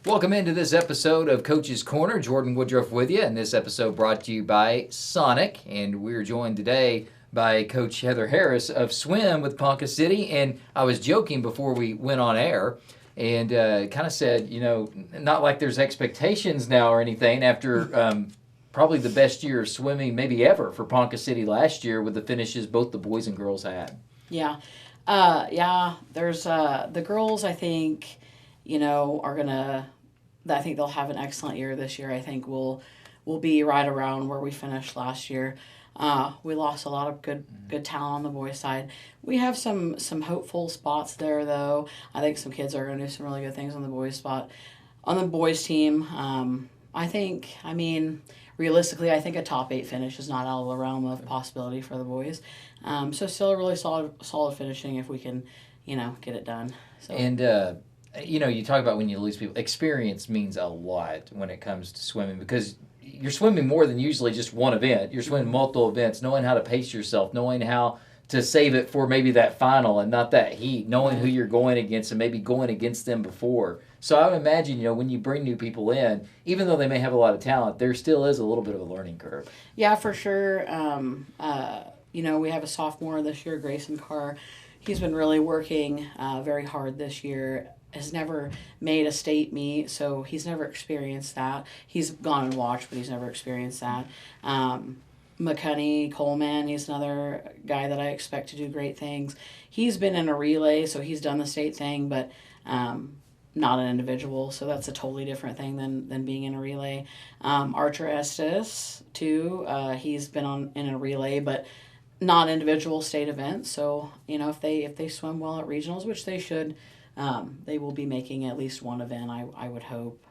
Welcome into this episode of Coach's Corner. Jordan Woodruff with you, and this episode brought to you by Sonic. And we're joined today by Coach Heather Harris of Swim with Ponca City. And I was joking before we went on air and kind of said, not like there's expectations now or anything after probably the best year of swimming maybe ever for Ponca City last year with the finishes both the boys and girls had. Yeah. There's the girls, I think, are going to, I think they'll have an excellent year this year. I think we'll be right around where we finished last year. We lost a lot of good talent on the boys' side. We have some hopeful spots there, though. I think some kids are going to do some really good things on the boys' spot. On the boys' team, realistically, I think a top 8 finish is not out of the realm of possibility for the boys. So still a really solid finishing if we can, get it done. So. And you talk about when you lose people. Experience means a lot when it comes to swimming because you're swimming more than usually just one event. You're swimming multiple events, knowing how to pace yourself, knowing how to save it for maybe that final and not that heat, knowing who you're going against and maybe going against them before. So I would imagine, when you bring new people in, even though they may have a lot of talent, there still is a little bit of a learning curve. Yeah, for sure. We have a sophomore this year, Grayson Carr. He's been really working very hard this year. Has never made a state meet, so he's never experienced that. He's gone and watched, but he's never experienced that. McCunney Coleman, he's another guy that I expect to do great things. He's been in a relay, so he's done the state thing, but not an individual, so that's a totally different thing than being in a relay. Archer Estes, too, he's been in a relay, but not individual state events. So, if they swim well at regionals, which they should, they will be making at least one event, I would hope,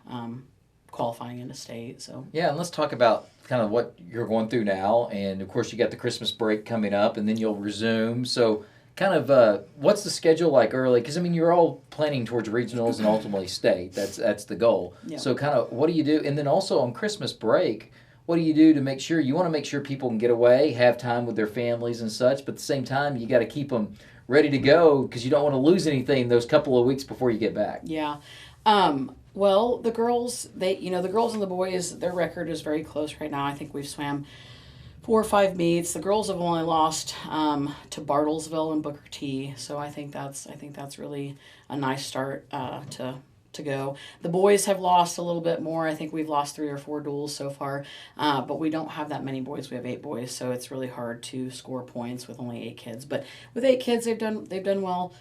qualifying into state. So yeah, and let's talk about kind of what you're going through now. And, of course, you got the Christmas break coming up, and then you'll resume. So kind of what's the schedule like early? Because, you're all planning towards regionals and ultimately state. That's the goal. Yeah. So kind of what do you do? And then also on Christmas break, what do you do to make sure you want to make sure people can get away, have time with their families and such, but at the same time you got to keep them ready to go because you don't want to lose anything those couple of weeks before you get back. Yeah. Well, the girls, the girls and the boys, their record is very close right now. I think we've swam 4 or 5 meets. The girls have only lost to Bartlesville and Booker T. So I think that's really a nice start to go. The boys have lost a little bit more. I think we've lost 3 or 4 duels so far, but we don't have that many boys. We have 8 boys, so it's really hard to score points with only 8 kids. But with 8 kids, they've done well.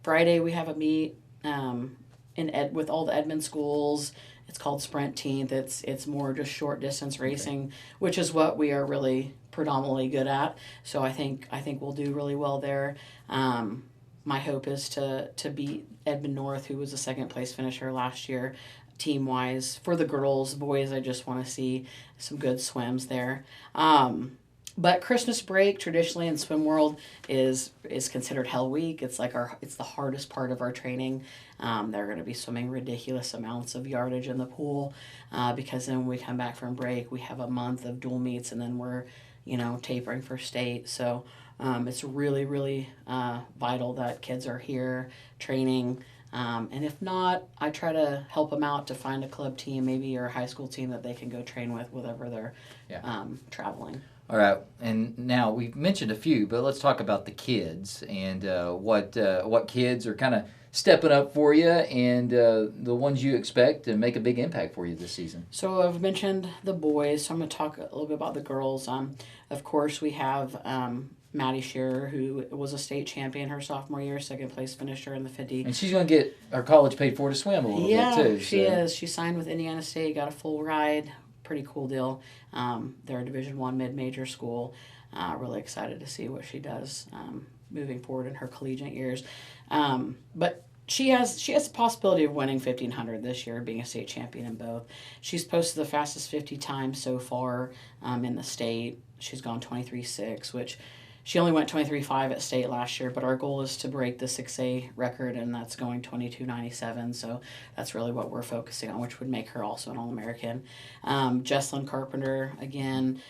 Friday we have a meet with all the Edmond schools. It's called Sprint Teenth. It's more just short distance racing, which is what we are really predominantly good at. So I think we'll do really well there. My hope is to beat Edmond North, who was a second place finisher last year, team wise. For the girls, boys, I just want to see some good swims there. But Christmas break traditionally in swim world is considered Hell Week. It's it's the hardest part of our training. They're going to be swimming ridiculous amounts of yardage in the pool because then when we come back from break, we have a month of dual meets and then we're tapering for state. So it's really, really vital that kids are here training. And if not, I try to help them out to find a club team, maybe or a high school team that they can go train with, wherever they're traveling. All right, and now we've mentioned a few, but let's talk about the kids and what kids are kind of stepping up for you and the ones you expect to make a big impact for you this season. So I've mentioned the boys, so I'm going to talk a little bit about the girls. Of course, we have Maddie Shearer, who was a state champion her sophomore year, second place finisher in the 50. And she's going to get her college paid for to swim a little bit too. Yeah, she is. She signed with Indiana State, got a full ride. Pretty cool deal. They're a Division I mid-major school. Really excited to see what she does moving forward in her collegiate years. But she has the possibility of winning 1,500 this year, being a state champion in both. She's posted the fastest 50 times so far in the state. She's gone 23.6, which she only went 23.5 at state last year, but our goal is to break the 6A record, and that's going 22.97. So that's really what we're focusing on, which would make her also an All-American. Jesslyn Carpenter, again,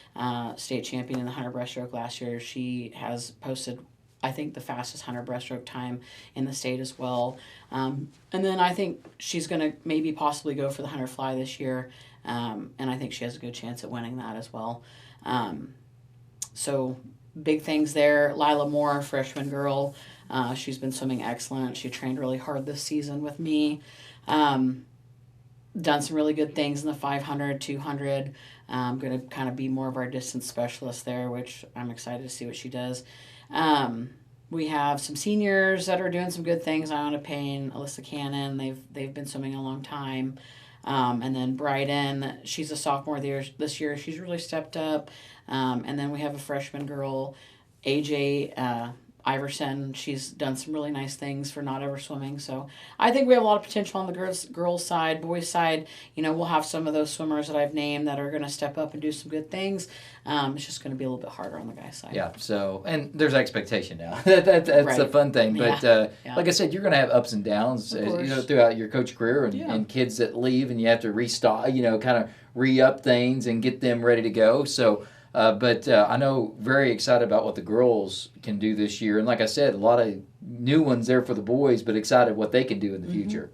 state champion in the 100 breaststroke last year. She has posted I think, the fastest 100 breaststroke time in the state as well. And then I think she's going to maybe possibly go for the 100 fly this year. And I think she has a good chance at winning that as well. So big things there. Lila Moore, freshman girl. She's been swimming excellent. She trained really hard this season with me. Done some really good things in the 500, 200. Going to kind of be more of our distance specialist there, which I'm excited to see what she does. We have some seniors that are doing some good things. Iona Payne, Alyssa Cannon. They've been swimming a long time. And then Bryden, she's a sophomore this year. She's really stepped up. And then we have a freshman girl, AJ Iverson. She's done some really nice things for not ever swimming. So I think we have a lot of potential on the girls side. Boys side, we'll have some of those swimmers that I've named that are going to step up and do some good things. It's just going to be a little bit harder on the guys' side. Yeah. So, and there's expectation now. That's right. The fun thing. But like I said, you're going to have ups and downs, throughout your coach career, and kids that leave, and you have to restock, kind of re-up things and get them ready to go. So. But I know very excited about what the girls can do this year. And like I said, a lot of new ones there for the boys, but excited what they can do in the future.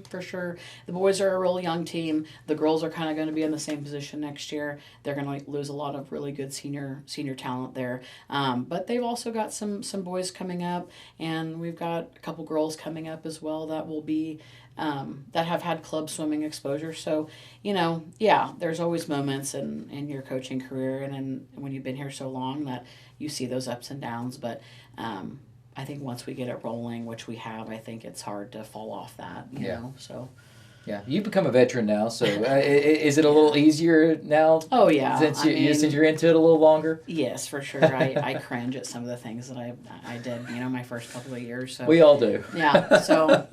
For sure. The boys are a real young team. The girls are kind of going to be in the same position next year. They're going to lose a lot of really good senior talent there. But they've also got some boys coming up, and we've got a couple girls coming up as well that will be that have had club swimming exposure. So, there's always moments in your coaching career and when you've been here so long that you see those ups and downs. But I think once we get it rolling, which we have, I think it's hard to fall off that, you know. So. Yeah, you've become a veteran now, so is it a little easier now? Oh, yeah. Since you're into it a little longer? Yes, for sure. I cringe at some of the things that I did, my first couple of years. So we all do. Yeah, so,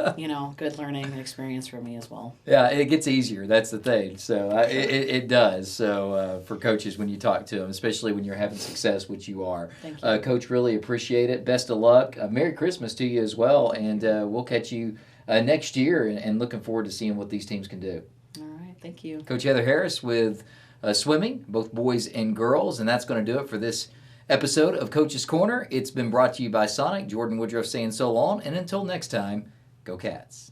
good learning experience for me as well. Yeah, it gets easier. That's the thing. So it does. So for coaches, when you talk to them, especially when you're having success, which you are. Thank you. Coach, really appreciate it. Best of luck. Merry Christmas to you as well, and we'll catch you next year, and looking forward to seeing what these teams can do. All right, thank you. Coach Heather Harris with swimming, both boys and girls, and that's going to do it for this episode of Coach's Corner. It's been brought to you by Sonic. Jordan Woodruff saying so long, and until next time, go Cats.